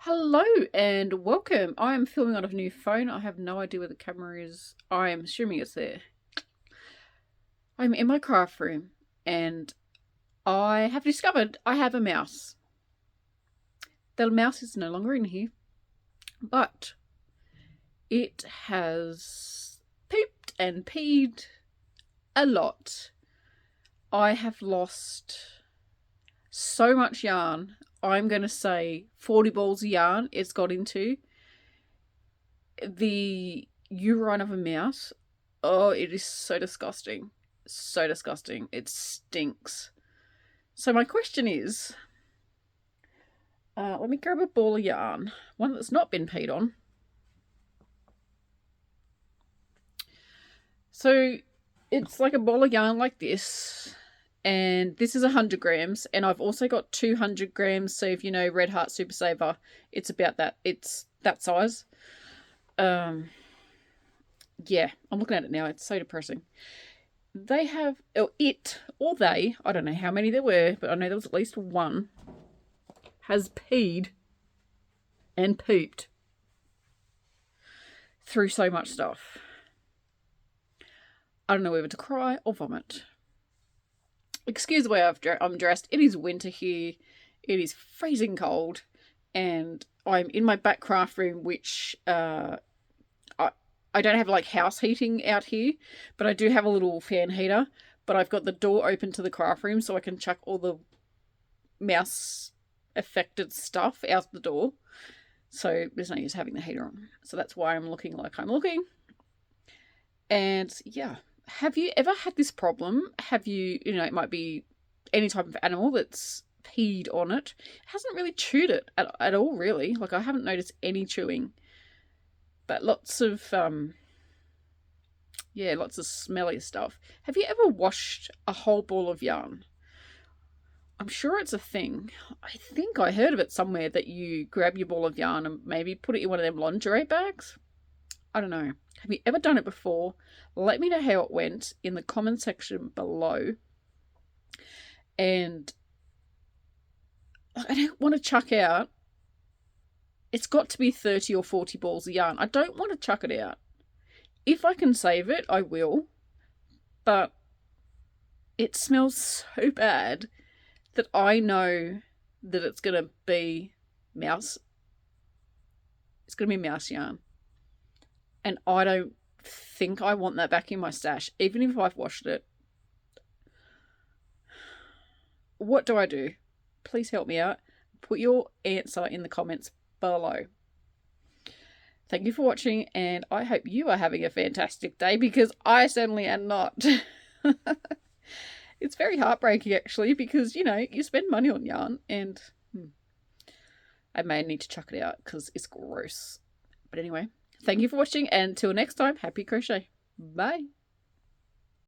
Hello and welcome. I am filming on a new phone. I have no idea where the camera is. I am assuming it's there. I'm in my craft room and I have discovered I have a mouse. The mouse is no longer in here, but it has pooped and peed a lot. I have lost so much yarn. I'm going to say 40 balls of yarn it's got into. The urine of a mouse. Oh, it is so disgusting. So disgusting. It stinks. So my question is, let me grab a ball of yarn. One that's not been peed on. So it's like a ball of yarn like this. And this is 100 grams. And I've also got 200 grams. So if you know Red Heart Super Saver, it's about that. It's that size. Yeah, I'm looking at it now. It's so depressing. They have, or they, I don't know how many there were, but I know there was at least one, has peed and pooped through so much stuff. I don't know whether to cry or vomit. Excuse the way I'm dressed. It is winter here. It is freezing cold. And I'm in my back craft room, which I don't have like house heating out here, but I do have a little fan heater. But I've got the door open to the craft room so I can chuck all the mouse affected stuff out the door. So there's no use having the heater on. So that's why I'm looking like I'm looking. And yeah, have you ever had this problem? Have you, it might be any type of animal that's peed on it. It hasn't really chewed it at all, really. Like I haven't noticed any chewing. But lots of lots of smelly stuff. Have you ever washed a whole ball of yarn? I'm sure it's a thing. I think I heard of it somewhere that you grab your ball of yarn and maybe put it in one of them lingerie bags. I don't know. Have you ever done it before? Let me know how it went in the comment section below. And I don't want to chuck out. It's got to be 30 or 40 balls of yarn. I don't want to chuck it out. If I can save it, I will. But it smells so bad that I know that it's going to be mouse. It's going to be mouse yarn. And I don't think I want that back in my stash, even if I've washed it. What do I do? Please help me out. Put your answer in the comments below. Thank you for watching, and I hope you are having a fantastic day, because I certainly am not. It's very heartbreaking, actually, because, you spend money on yarn, and I may need to chuck it out because it's gross. But anyway, thank you for watching, and until next time, happy crochet. Bye.